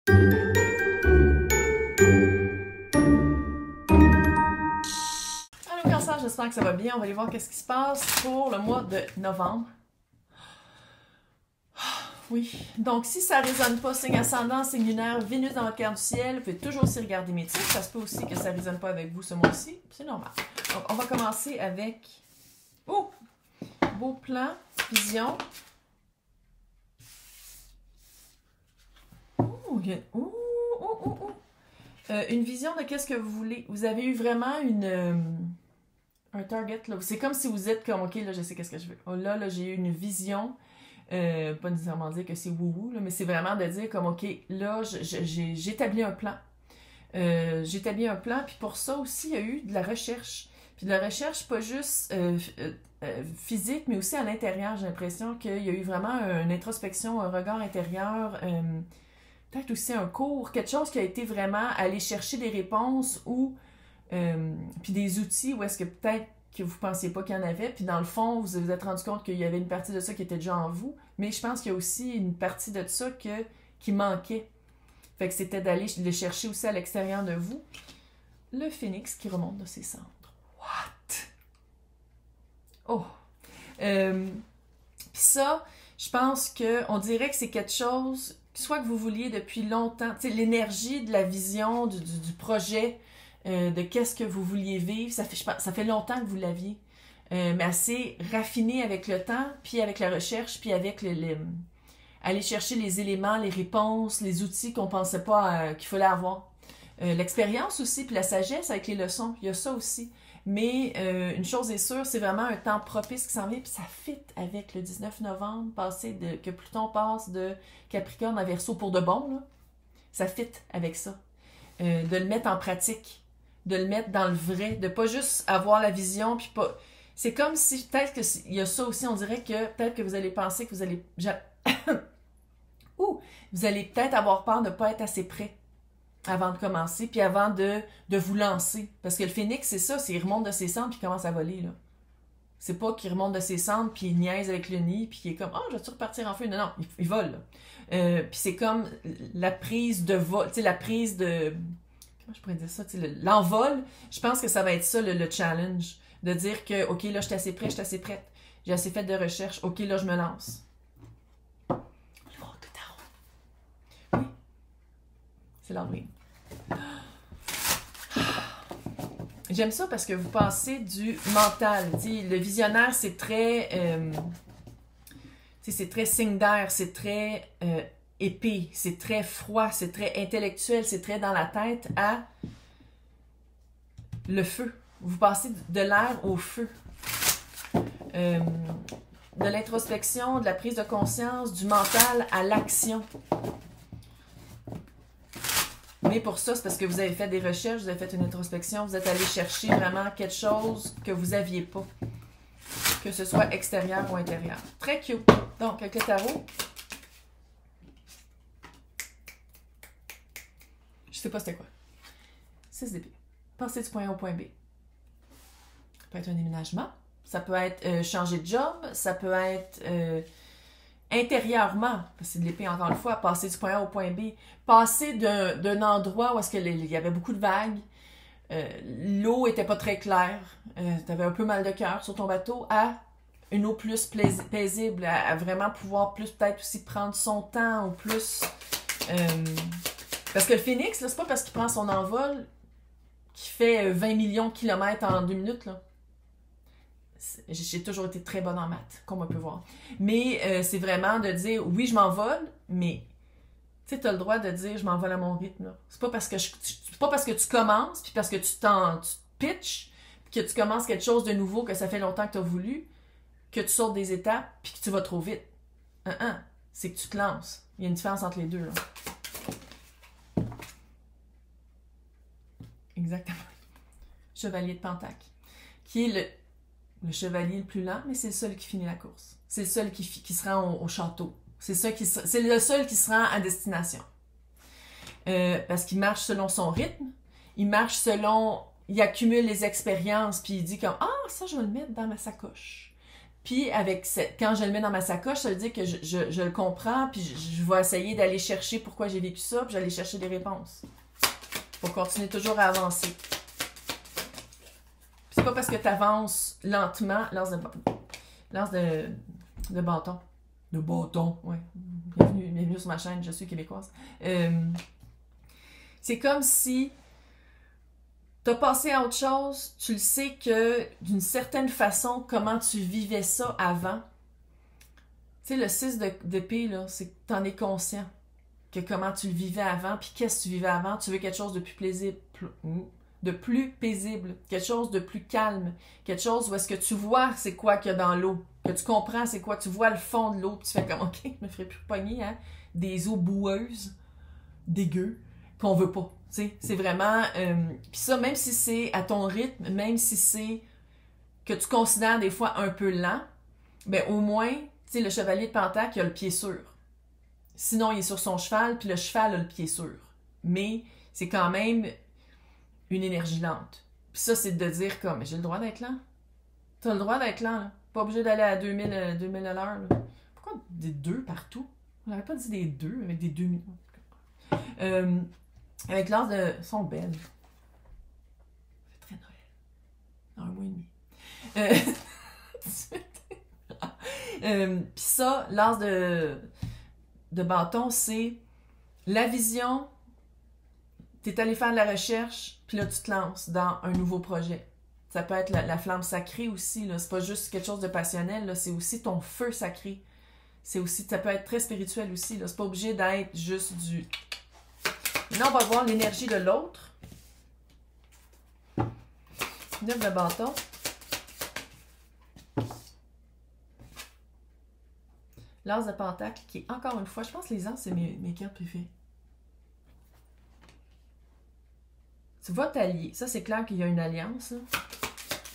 Allô Cancer, j'espère que ça va bien. On va aller voir qu'est-ce qui se passe pour le mois de novembre. Oui, donc si ça ne résonne pas, signe ascendant, signe lunaire, Vénus dans votre carte du ciel, vous pouvez toujours aussi regarder mes titres. Ça se peut aussi que ça ne résonne pas avec vous ce mois-ci. C'est normal. Donc on va commencer avec... Oh! Beau plan, vision. Une vision de qu'est-ce que vous voulez. Vous avez eu vraiment un target. C'est comme si vous êtes comme, OK, là, je sais qu'est-ce que je veux. Oh, là, j'ai eu une vision. Pas nécessairement dire que c'est wouhou, mais c'est vraiment de dire comme, OK, là, j'ai établi un plan. J'ai établi un plan, puis pour ça aussi, il y a eu de la recherche. Puis de la recherche, pas juste physique, mais aussi à l'intérieur. J'ai l'impression qu'il y a eu vraiment une introspection, un regard intérieur, peut-être aussi un cours, quelque chose qui a été vraiment aller chercher des réponses ou puis des outils où est-ce que peut-être que vous ne pensiez pas qu'il y en avait, puis dans le fond, vous vous êtes rendu compte qu'il y avait une partie de ça qui était déjà en vous, mais je pense qu'il y a aussi une partie de ça qui manquait. Fait que c'était d'aller le chercher aussi à l'extérieur de vous. Le phénix qui remonte de ses cendres. What? Oh! Puis ça, je pense qu'on dirait que c'est quelque chose, soit que vous vouliez depuis longtemps, tu sais, l'énergie de la vision, du projet, de qu'est-ce que vous vouliez vivre, ça fait longtemps que vous l'aviez, mais assez raffiné avec le temps, puis avec la recherche, puis avec aller chercher les éléments, les réponses, les outils qu'on pensait pas qu'il fallait avoir. L'expérience aussi, puis la sagesse avec les leçons, il y a ça aussi. Mais une chose est sûre, c'est vraiment un temps propice qui s'en vient, puis ça fit avec le 19 novembre, que Pluton passe de Capricorne à Verseau pour de bon, là. Ça fit avec ça. De le mettre en pratique, de le mettre dans le vrai, de pas juste avoir la vision, puis pas... C'est comme si, peut-être qu'il y a ça aussi, on dirait que peut-être que vous allez penser que vous allez... vous allez peut-être avoir peur de ne pas être assez prêt avant de commencer, puis avant de vous lancer. Parce que le phénix, c'est ça, c'est il remonte de ses cendres puis il commence à voler, là. C'est pas qu'il remonte de ses cendres puis il niaise avec le nid puis il est comme « Ah, je vais-tu repartir en feu? » Non, non, il vole, là. Puis c'est comme la prise de vol, tu sais, la prise de... Comment je pourrais dire ça? Tu sais, l'envol, je pense que ça va être ça, le challenge. De dire que, OK, là, je suis assez prêt, je suis assez prête. J'ai assez fait de recherche. OK, là, je me lance. Oui, c'est l'Halloween. J'aime ça parce que vous passez du mental. Le visionnaire, c'est très... c'est très signe d'air, c'est très épais, c'est très froid, c'est très intellectuel, c'est très dans la tête à le feu. Vous passez de l'air au feu. De l'introspection, de la prise de conscience, du mental à l'action. Mais pour ça, c'est parce que vous avez fait des recherches, vous avez fait une introspection, vous êtes allé chercher vraiment quelque chose que vous n'aviez pas. Que ce soit extérieur ou intérieur. Très cute. Donc, avec le tarot, je sais pas c'était quoi. 6 d'épée. Passer du point A au point B. Ça peut être un déménagement. Ça peut être changer de job. Ça peut être... intérieurement, parce que c'est de l'épée encore une fois, passer du point A au point B, passer d'un endroit où est-ce il y avait beaucoup de vagues, l'eau était pas très claire, tu avais un peu mal de cœur sur ton bateau, à une eau plus paisible, à vraiment pouvoir plus peut-être aussi prendre son temps, ou plus... parce que le phénix, là, c'est pas parce qu'il prend son envol qu'il fait 20 millions de kilomètres en 2 minutes, là. J'ai toujours été très bonne en maths, comme on peut voir. Mais c'est vraiment de dire, oui, je m'envole, mais tu sais, tu as le droit de dire, je m'envole à mon rythme. C'est pas parce que tu commences, puis parce que tu te pitches, puis que tu commences quelque chose de nouveau que ça fait longtemps que tu as voulu, que tu sautes des étapes, puis que tu vas trop vite. C'est que tu te lances. Il y a une différence entre les deux, là. Exactement. Chevalier de Pentacle, qui est le chevalier le plus lent, mais c'est le seul qui finit la course. C'est le seul qui se rend au château. C'est le seul qui se rend à destination. Parce qu'il marche selon son rythme. Il marche selon... Il accumule les expériences, puis il dit comme « Ah, ça, je vais le mettre dans ma sacoche. Puis quand je le mets dans ma sacoche, ça veut dire que je le comprends, puis je vais essayer d'aller chercher pourquoi j'ai vécu ça, puis j'allais chercher des réponses. Pour continuer toujours à avancer. Puis c'est pas parce que tu avances lentement, lance de bâton. De bâton, oui. Bienvenue sur ma chaîne, je suis québécoise. C'est comme si t'as passé à autre chose, tu le sais que d'une certaine façon, comment tu vivais ça avant. Tu sais, le 6 d'épée, là, c'est que t'en es conscient que comment tu le vivais avant, puis qu'est-ce que tu vivais avant. Tu veux quelque chose de plus paisible, quelque chose de plus calme, quelque chose où est-ce que tu vois c'est quoi qu'il y a dans l'eau, que tu comprends c'est quoi, tu vois le fond de l'eau, puis tu fais comme, OK, je me ferais plus pogner, hein, des eaux boueuses, dégueu, qu'on veut pas. C'est vraiment... puis ça, même si c'est à ton rythme, même si c'est que tu considères des fois un peu lent, ben au moins, tu sais, le chevalier de Pentacle, il a le pied sûr. Sinon, il est sur son cheval, puis le cheval a le pied sûr. Mais c'est quand même une énergie lente. Puis ça, c'est de dire comme, j'ai le droit d'être lent. T'as le droit d'être lent, là. Pas obligé d'aller à 2000 à l'heure, là. Pourquoi des 2 partout? On n'aurait pas dit des 2 avec des 2 minutes. Avec l'as de... Ils sont belles. C'est très Noël. Dans un mois et demi. Puis ça, l'as de bâton, c'est la vision. T'es allé faire de la recherche, puis là, tu te lances dans un nouveau projet. Ça peut être la flamme sacrée aussi, là. C'est pas juste quelque chose de passionnel, là. C'est aussi ton feu sacré. C'est aussi... Ça peut être très spirituel aussi, là. C'est pas obligé d'être juste du... Maintenant, on va voir l'énergie de l'autre. 9 de bâton. L'as de pentacle, qui est encore une fois, je pense que les as, c'est mes cartes préférées. C'est votre allié. Ça, c'est clair qu'il y a une alliance, là.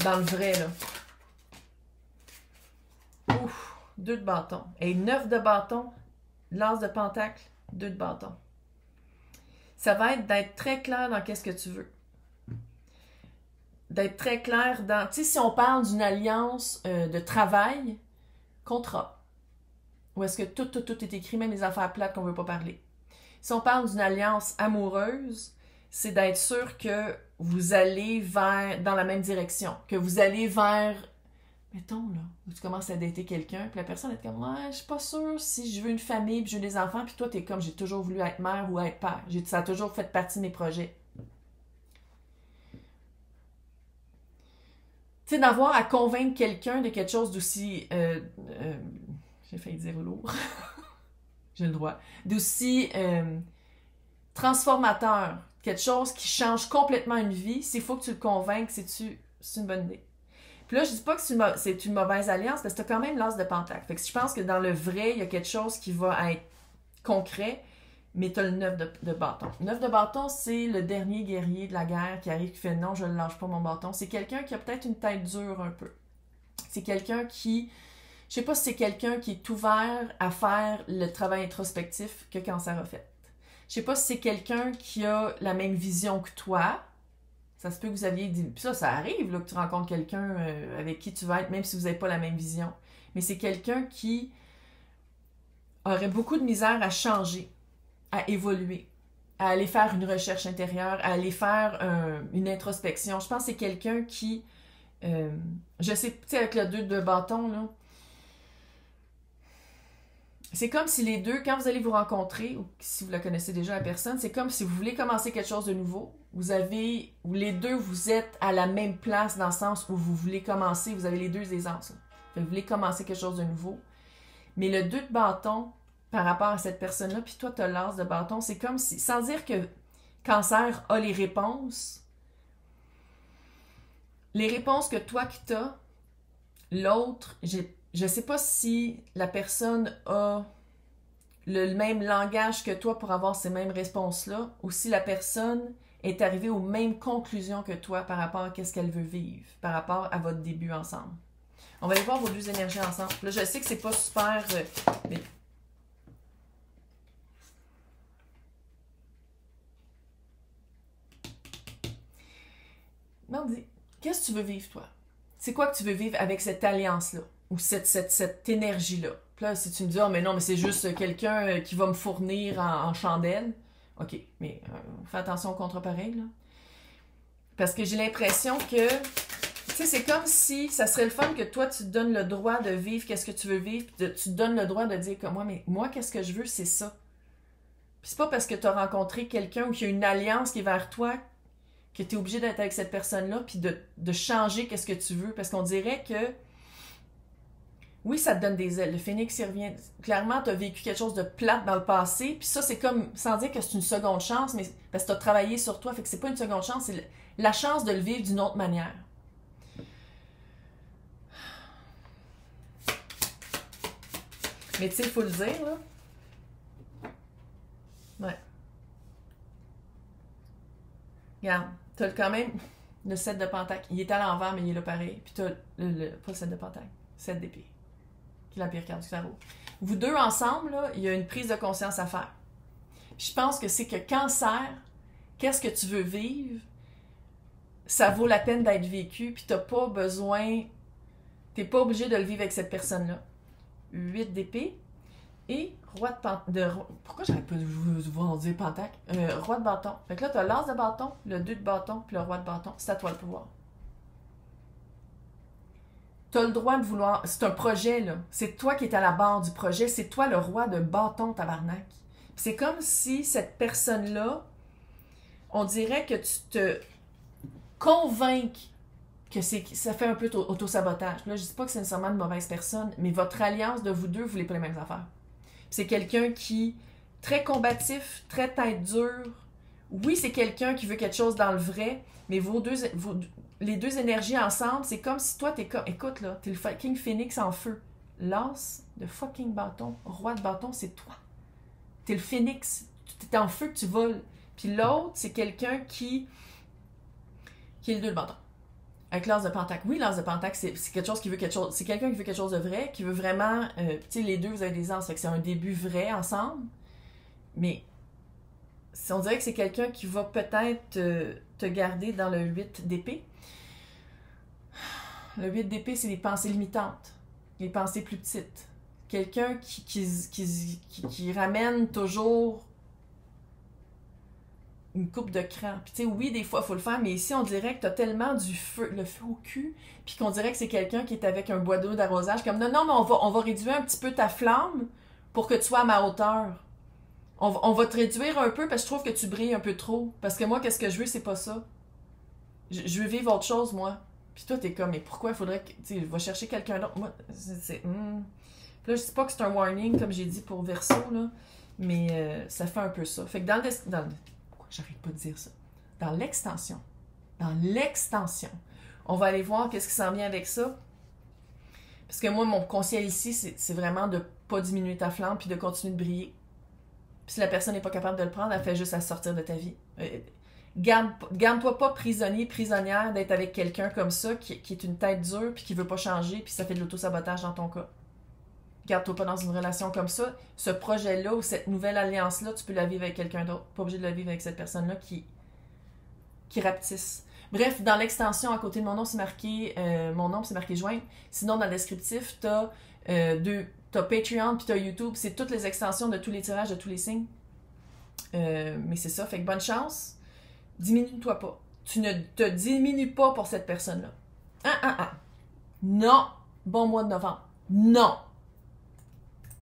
Dans le vrai, là. Ouf, 2 de bâton. Et 9 de bâton, l'as de pentacle, 2 de bâton. Ça va être d'être très clair dans qu'est-ce que tu veux. D'être très clair dans... Tu sais, si on parle d'une alliance de travail, contrat. Où est-ce que tout est écrit, même les affaires plates qu'on ne veut pas parler. Si on parle d'une alliance amoureuse, c'est d'être sûr que vous allez dans la même direction. Que vous allez vers... Mettons, là, où tu commences à dater quelqu'un, puis la personne est comme, ouais, je suis pas sûre si je veux une famille, puis je veux des enfants, puis toi, t'es comme, j'ai toujours voulu être mère ou être père. Ça a toujours fait partie de mes projets. Tu sais, d'avoir à convaincre quelqu'un de quelque chose d'aussi... j'ai failli dire lourd. J'ai le droit. D'aussi transformateur. Quelque chose qui change complètement une vie. S'il faut que tu le convainques, c'est une bonne idée. Puis là, je dis pas que c'est une mauvaise alliance, parce que t'as quand même l'as de pentacle. Fait que je pense que dans le vrai, il y a quelque chose qui va être concret, mais t'as le 9 de bâton. Le 9 de bâton, c'est le dernier guerrier de la guerre qui arrive, qui fait non, je ne lâche pas mon bâton. C'est quelqu'un qui a peut-être une tête dure un peu. C'est quelqu'un qui... Je sais pas si c'est quelqu'un qui est ouvert à faire le travail introspectif que Cancer a fait. Je sais pas si c'est quelqu'un qui a la même vision que toi. Ça se peut que vous aviez dit... Puis ça arrive là, que tu rencontres quelqu'un avec qui tu vas être, même si vous n'avez pas la même vision. Mais c'est quelqu'un qui aurait beaucoup de misère à changer, à évoluer, à aller faire une recherche intérieure, à aller faire une introspection. Je pense que c'est quelqu'un qui... je sais, tu sais, avec le 2 de bâton, là, c'est comme si les deux, quand vous allez vous rencontrer, ou si vous la connaissez déjà la personne, c'est comme si vous voulez commencer quelque chose de nouveau. Où les deux, vous êtes à la même place dans le sens où vous voulez commencer, vous avez les deux aisance. Vous voulez commencer quelque chose de nouveau. Mais le 2 de bâton, par rapport à cette personne-là, puis toi, tu as l'as de bâton, c'est comme si, sans dire que Cancer a les réponses que toi qui t'as, l'autre, je sais pas si la personne a le même langage que toi pour avoir ces mêmes réponses-là, ou si la personne est arrivée aux mêmes conclusions que toi par rapport à ce qu'elle veut vivre, par rapport à votre début ensemble. On va aller voir vos deux énergies ensemble. Là, je sais que c'est pas super... mais... Mardi, qu'est-ce que tu veux vivre, toi? C'est quoi que tu veux vivre avec cette alliance-là? ou cette énergie-là. Puis là, si tu me dis, oh, mais non, mais c'est juste quelqu'un qui va me fournir en chandelle, ok, mais fais attention au contre-pareil, là. Parce que j'ai l'impression que, tu sais, c'est comme si ça serait le fun que toi, tu te donnes le droit de vivre qu'est-ce que tu veux vivre, puis tu te donnes le droit de dire comme moi, mais moi, qu'est-ce que je veux, c'est ça. Puis c'est pas parce que tu as rencontré quelqu'un ou qu'il y a une alliance qui est vers toi que tu es obligé d'être avec cette personne-là, puis de changer qu'est-ce que tu veux. Parce qu'on dirait que, oui, ça te donne des ailes. Le phénix, il revient. Clairement, tu as vécu quelque chose de plate dans le passé, puis ça, c'est comme, sans dire que c'est une seconde chance, mais parce que tu as travaillé sur toi, fait que c'est pas une seconde chance, c'est la chance de le vivre d'une autre manière. Mais tu sais, il faut le dire, là. Ouais. Regarde, t'as quand même le 7 de Pentacle. Il est à l'envers, mais il est là pareil. Puis t'as pas le 7 de Pentacle, 7 d'épée, qui est la pire carte du tarot. Vous deux ensemble, là, il y a une prise de conscience à faire. Puis je pense que c'est que Cancer, qu'est-ce que tu veux vivre, ça vaut la peine d'être vécu, puis t'as pas besoin, t'es pas obligé de le vivre avec cette personne-là. 8 d'épée et roi de pourquoi j'arrête pas de vous dire Pentacle? Roi de bâton. Fait que là, t'as l'as de bâton, le 2 de bâton, puis le roi de bâton. C'est à toi le pouvoir. T'as le droit de vouloir... C'est un projet, là. C'est toi qui es à la barre du projet. C'est toi le roi de bâton, tabarnak. C'est comme si cette personne-là, on dirait que tu te convainques que ça fait un peu auto-sabotage. Là, je dis pas que c'est nécessairement une mauvaise personne, mais votre alliance de vous deux, vous voulez pas les mêmes affaires. C'est quelqu'un qui, très combatif, très tête dure. Oui, c'est quelqu'un qui veut quelque chose dans le vrai, mais les deux énergies ensemble, c'est comme si toi, t'es comme... Écoute, là, t'es le fucking phénix en feu. L'as de fucking bâton, roi de bâton, c'est toi. T'es le phénix. T'es en feu que tu voles. Puis l'autre, c'est quelqu'un qui est le 2 de bâton. Avec l'as de Pentacle. Oui, l'as de Pentacle, c'est quelque chose qui veut quelque chose. C'est quelqu'un qui veut quelque chose de vrai, qui veut vraiment. Tu sais, les deux, vous avez des as, fait que c'est un début vrai ensemble. Mais on dirait que c'est quelqu'un qui va peut-être te garder dans le 8 d'épée. Le 8 d'épée, c'est les pensées limitantes, les pensées plus petites. Quelqu'un qui ramène toujours une coupe de cran. Puis tu sais, oui, des fois, il faut le faire, mais ici, on dirait que t'as tellement le feu au cul, puis qu'on dirait que c'est quelqu'un qui est avec un bois d'eau d'arrosage, comme non, mais on va réduire un petit peu ta flamme pour que tu sois à ma hauteur. On va te réduire un peu parce que je trouve que tu brilles un peu trop. Parce que moi, qu'est-ce que je veux, c'est pas ça. Je veux vivre autre chose, moi. Puis toi, t'es comme, mais pourquoi il faudrait que... Tu sais, va chercher quelqu'un d'autre. Moi, Puis là, je dis pas que c'est un warning, comme j'ai dit pour Verseau, là, mais ça fait un peu ça. Fait que j'arrête pas de dire ça. Dans l'extension, on va aller voir qu'est-ce qui s'en vient avec ça. Parce que moi, mon conseil ici, c'est vraiment de pas diminuer ta flamme puis de continuer de briller. Puis si la personne n'est pas capable de le prendre, elle fait juste à sortir de ta vie. Garde-toi pas prisonnière d'être avec quelqu'un comme ça qui est une tête dure puis qui veut pas changer puis ça fait de l'auto-sabotage dans ton cas. Garde-toi pas dans une relation comme ça. Ce projet-là ou cette nouvelle alliance-là, tu peux la vivre avec quelqu'un d'autre. Pas obligé de la vivre avec cette personne-là qui rapetisse. Bref, dans l'extension, à côté de mon nom, c'est marqué joindre. Sinon, dans le descriptif, t'as Patreon puis t'as YouTube. C'est toutes les extensions de tous les tirages, de tous les signes. Mais c'est ça. Fait que bonne chance. Diminue-toi pas. Tu ne te diminues pas pour cette personne-là. Non. Bon mois de novembre. Non.